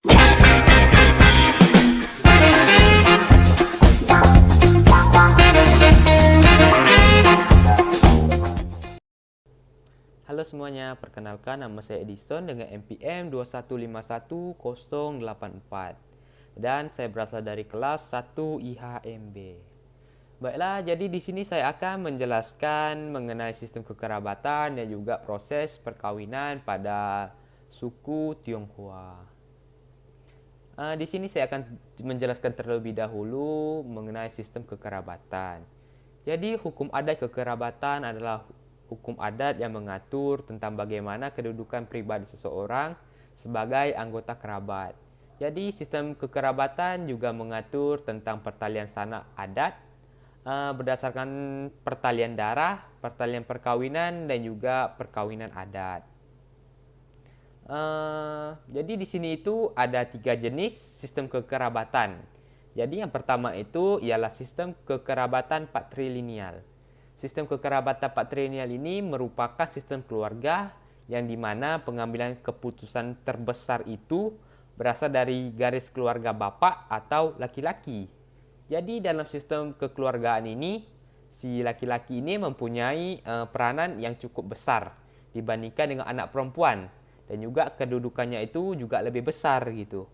Halo semuanya, perkenalkan nama saya Edison dengan NPM 2151084 dan saya berasal dari kelas 1 IHMB. Baiklah, jadi di sini saya akan menjelaskan mengenai sistem kekerabatan dan juga proses perkawinan pada suku Tionghoa. Di sini saya akan menjelaskan terlebih dahulu mengenai sistem kekerabatan. Jadi hukum adat kekerabatan adalah hukum adat yang mengatur tentang bagaimana kedudukan pribadi seseorang sebagai anggota kerabat. Jadi sistem kekerabatan juga mengatur tentang pertalian sanak adat berdasarkan pertalian darah, pertalian perkawinan, dan juga perkawinan adat. Jadi di sini itu ada 3 jenis sistem kekerabatan. Jadi yang pertama itu ialah sistem kekerabatan patrilineal. Sistem kekerabatan patrilineal ini merupakan sistem keluarga yang dimana pengambilan keputusan terbesar itu berasal dari garis keluarga bapak atau laki-laki. Jadi dalam sistem kekeluargaan ini, si laki-laki ini mempunyai peranan yang cukup besar dibandingkan dengan anak perempuan, dan juga kedudukannya itu juga lebih besar gitu.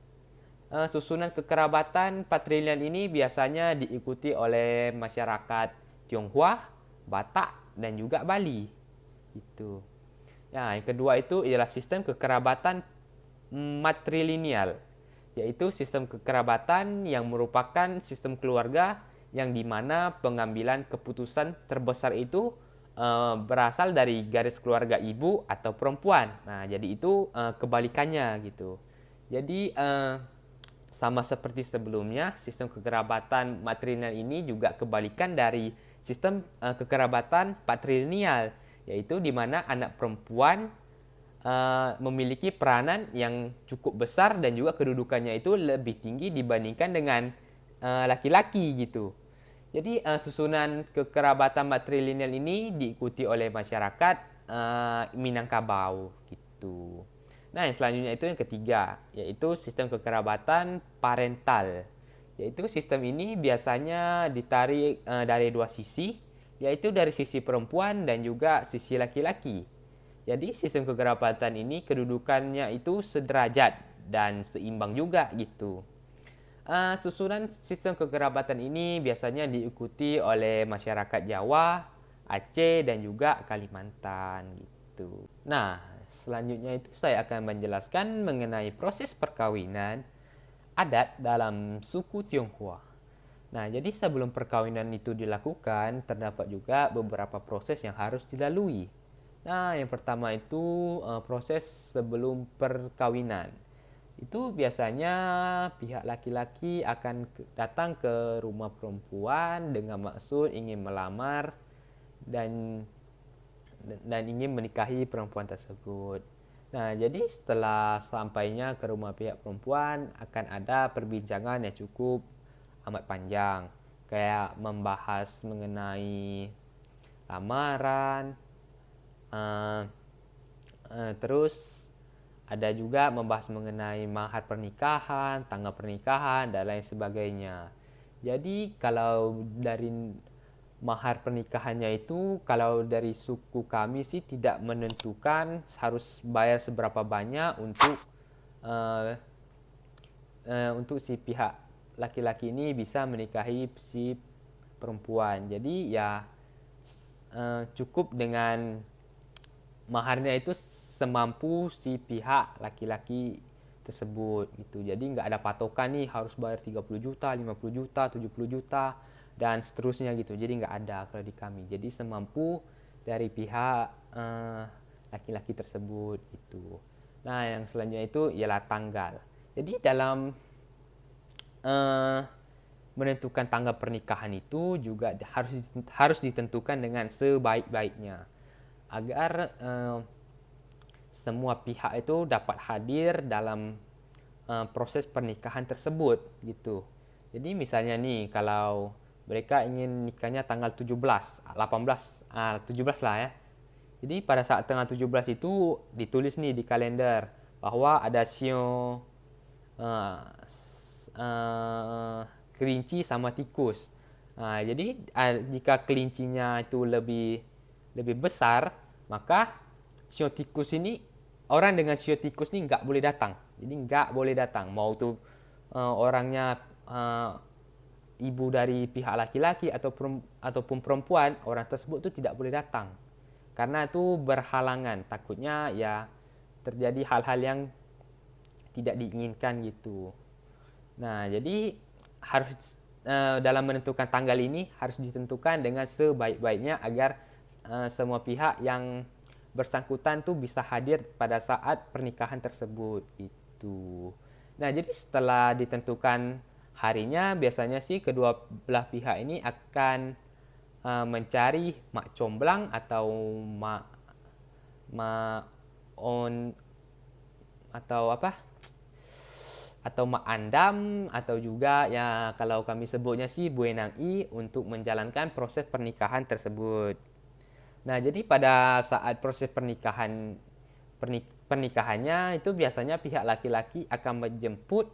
Susunan kekerabatan patrilineal ini biasanya diikuti oleh masyarakat Tionghoa, Batak, dan juga Bali. Itu. Ya, yang kedua itu ialah sistem kekerabatan matrilineal, yaitu sistem kekerabatan yang merupakan sistem keluarga yang dimana pengambilan keputusan terbesar itu berasal dari garis keluarga ibu atau perempuan. Nah, jadi itu kebalikannya gitu. Jadi sama seperti sebelumnya, sistem kekerabatan matrilineal ini juga kebalikan dari sistem kekerabatan patrilineal, yaitu di mana anak perempuan memiliki peranan yang cukup besar dan juga kedudukannya itu lebih tinggi dibandingkan dengan laki-laki gitu. Jadi susunan kekerabatan matrilineal ini diikuti oleh masyarakat Minangkabau gitu. Nah, yang selanjutnya itu yang ketiga, yaitu sistem kekerabatan parental. Yaitu sistem ini biasanya ditarik dari dua sisi, yaitu dari sisi perempuan dan juga sisi laki-laki. Jadi sistem kekerabatan ini kedudukannya itu sederajat dan seimbang juga gitu. Susunan sistem kekerabatan ini biasanya diikuti oleh masyarakat Jawa, Aceh, dan juga Kalimantan gitu. Nah, selanjutnya itu saya akan menjelaskan mengenai proses perkawinan adat dalam suku Tionghoa. Nah, jadi sebelum perkawinan itu dilakukan, terdapat juga beberapa proses yang harus dilalui. Nah, yang pertama itu proses sebelum perkawinan. Itu biasanya pihak laki-laki akan datang ke rumah perempuan dengan maksud ingin melamar dan ingin menikahi perempuan tersebut. Nah, jadi setelah sampainya ke rumah pihak perempuan akan ada perbincangan yang cukup amat panjang, kayak membahas mengenai lamaran, terus ada juga membahas mengenai mahar pernikahan, tanggal pernikahan, dan lain sebagainya. Jadi kalau dari mahar pernikahannya itu, kalau dari suku kami sih tidak menentukan harus bayar seberapa banyak untuk si pihak laki-laki ini bisa menikahi si perempuan. Jadi ya cukup dengan maharnya itu semampu si pihak laki-laki tersebut gitu. Jadi nggak ada patokan nih harus bayar 30 juta, 50 juta, 70 juta dan seterusnya gitu. Jadi nggak ada kalau di kami. Jadi semampu dari pihak laki-laki tersebut gitu. Nah, yang selanjutnya itu ialah tanggal. Jadi dalam menentukan tanggal pernikahan itu juga harus ditentukan dengan sebaik-baiknya agar semua pihak itu dapat hadir dalam proses pernikahan tersebut gitu. Jadi misalnya nih kalau mereka ingin nikahnya tanggal 17, 18, 17 lah ya. Jadi pada saat tanggal 17 itu ditulis nih di kalender bahwa ada sio kelinci sama tikus. Jadi jika kelincinya itu lebih besar, maka sio tikus ini, orang dengan sio tikus ini nggak boleh datang. Jadi nggak boleh datang. Mau tuh orangnya ibu dari pihak laki-laki ataupun perempuan, orang tersebut tuh tidak boleh datang. Karena itu berhalangan. Takutnya ya terjadi hal-hal yang tidak diinginkan gitu. Nah, jadi harus dalam menentukan tanggal ini harus ditentukan dengan sebaik-baiknya agar semua pihak yang bersangkutan tuh bisa hadir pada saat pernikahan tersebut itu. Nah, jadi setelah ditentukan harinya, biasanya sih kedua belah pihak ini akan mencari mak comblang atau mak on atau apa? Atau mak andam, atau juga ya kalau kami sebutnya sih buenang i, untuk menjalankan proses pernikahan tersebut. Nah, jadi pada saat proses pernikahannya itu biasanya pihak laki-laki akan menjemput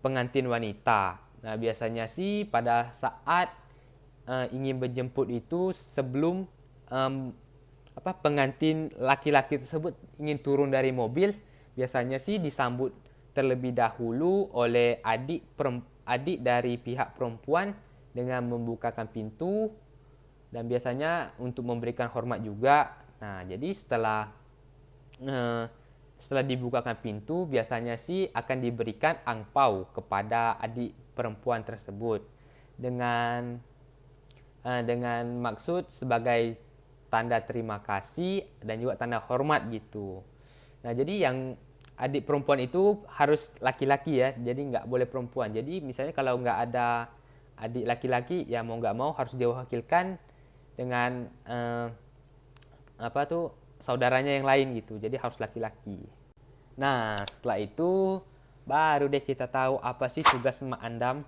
pengantin wanita. Nah, biasanya sih pada saat ingin menjemput itu sebelum pengantin laki-laki tersebut ingin turun dari mobil, biasanya sih disambut terlebih dahulu oleh adik dari pihak perempuan dengan membukakan pintu, dan biasanya untuk memberikan hormat juga. Nah, jadi setelah dibukakan pintu, biasanya sih akan diberikan angpau kepada adik perempuan tersebut dengan maksud sebagai tanda terima kasih dan juga tanda hormat gitu. Nah, jadi yang adik perempuan itu harus laki-laki ya, jadi nggak boleh perempuan. Jadi misalnya kalau nggak ada adik laki-laki, ya mau nggak mau harus diwakilkan dengan saudaranya yang lain gitu. Jadi harus laki-laki. Nah, setelah itu baru deh kita tahu apa sih tugas mak andam.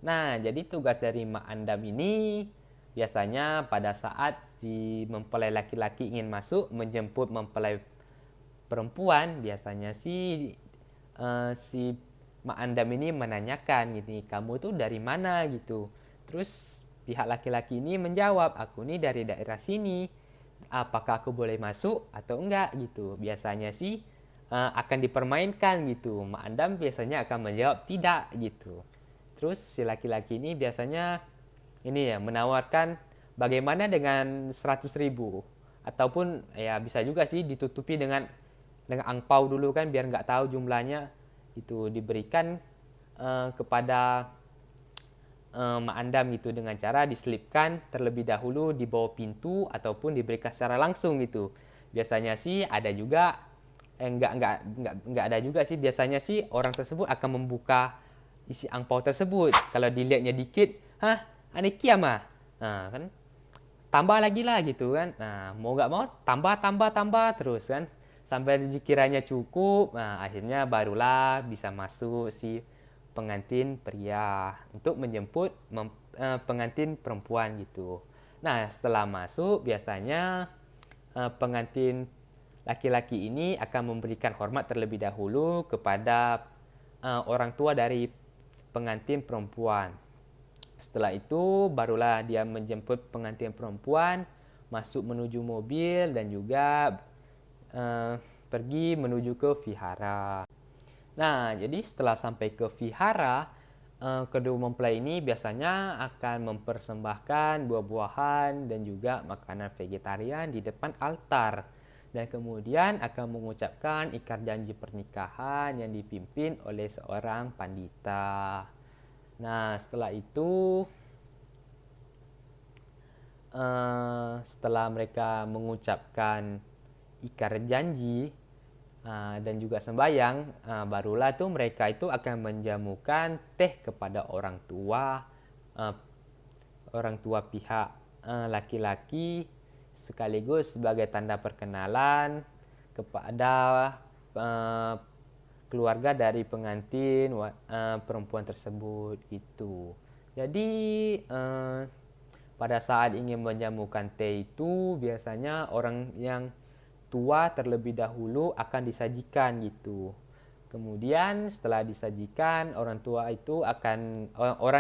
Nah, jadi tugas dari mak andam ini biasanya pada saat si mempelai laki-laki ingin masuk menjemput mempelai perempuan, biasanya si mak andam ini menanyakan gitu, kamu tuh dari mana gitu. Terus pihak laki-laki ini menjawab, aku nih dari daerah sini, apakah aku boleh masuk atau enggak gitu. Biasanya sih akan dipermainkan gitu. Mak andam biasanya akan menjawab tidak gitu. Terus si laki-laki ini biasanya ini ya menawarkan bagaimana dengan 100.000, ataupun ya bisa juga sih ditutupi dengan angpau dulu kan, biar nggak tahu jumlahnya, itu diberikan kepada mak andam gitu dengan cara diselipkan terlebih dahulu di bawah pintu ataupun diberikan secara langsung gitu. Biasanya sih ada juga nggak ada juga sih, biasanya sih orang tersebut akan membuka isi angpau tersebut. Kalau dilihatnya dikit, ini kiamah, nah kan tambah lagi lah gitu kan. Nah, mau nggak mau tambah terus kan sampai dikiranya cukup. Nah, akhirnya barulah bisa masuk si pengantin pria untuk menjemput pengantin perempuan gitu. Nah, setelah masuk biasanya pengantin laki-laki ini akan memberikan hormat terlebih dahulu kepada orang tua dari pengantin perempuan. Setelah itu barulah dia menjemput pengantin perempuan masuk menuju mobil dan juga pergi menuju ke vihara. Nah, jadi setelah sampai ke vihara, kedua mempelai ini biasanya akan mempersembahkan buah-buahan dan juga makanan vegetarian di depan altar. Dan kemudian akan mengucapkan ikrar janji pernikahan yang dipimpin oleh seorang pandita. Nah, setelah itu setelah mereka mengucapkan ikrar janji dan juga sembahyang, barulah tuh mereka itu akan menjamukan teh kepada orang tua pihak laki-laki, sekaligus sebagai tanda perkenalan kepada keluarga dari pengantin perempuan tersebut gitu. Jadi pada saat ingin menjamukan teh itu biasanya orang yang tua terlebih dahulu akan disajikan gitu. Kemudian setelah disajikan, orang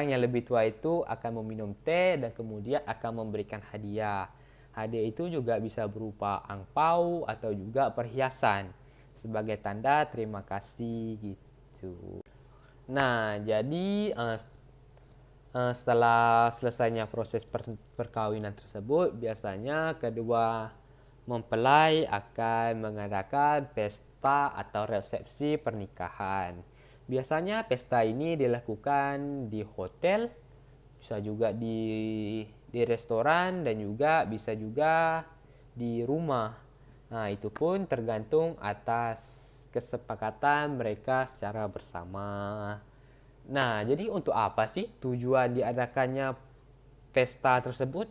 yang lebih tua itu akan meminum teh dan kemudian akan memberikan hadiah. Hadiah itu juga bisa berupa angpau atau juga perhiasan sebagai tanda terima kasih gitu. Nah, jadi setelah selesainya proses perkawinan tersebut, biasanya kedua mempelai akan mengadakan pesta atau resepsi pernikahan. Biasanya pesta ini dilakukan di hotel, bisa juga di restoran dan juga bisa juga di rumah. Nah, itu pun tergantung atas kesepakatan mereka secara bersama. Nah, jadi untuk apa sih tujuan diadakannya pesta tersebut?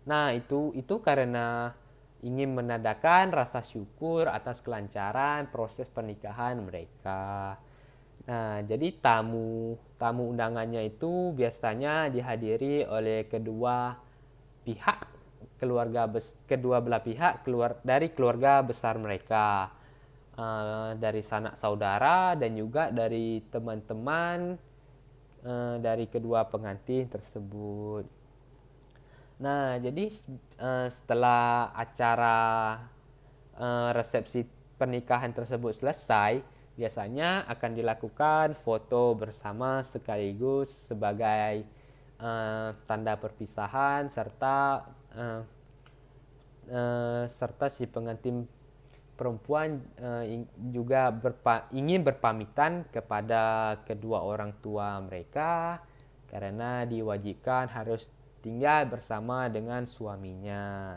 Nah, itu karena ingin menandakan rasa syukur atas kelancaran proses pernikahan mereka. Nah, jadi tamu undangannya itu biasanya dihadiri oleh kedua belah pihak dari keluarga besar mereka, dari sanak saudara dan juga dari teman-teman dari kedua pengantin tersebut. Nah, jadi setelah acara resepsi pernikahan tersebut selesai, biasanya akan dilakukan foto bersama sekaligus sebagai tanda perpisahan serta si pengantin perempuan juga ingin berpamitan kepada kedua orang tua mereka karena diwajibkan harus tinggal bersama dengan suaminya.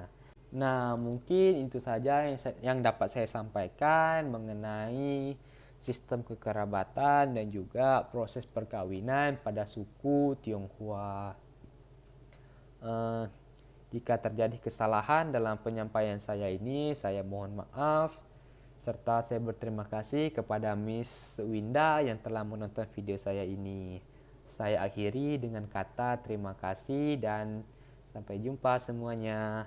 Nah, mungkin itu saja yang dapat saya sampaikan mengenai sistem kekerabatan dan juga proses perkawinan pada suku Tionghoa. Jika terjadi kesalahan dalam penyampaian saya ini, saya mohon maaf. Serta saya berterima kasih kepada Miss Winda yang telah menonton video saya ini. Saya akhiri dengan kata terima kasih dan sampai jumpa semuanya.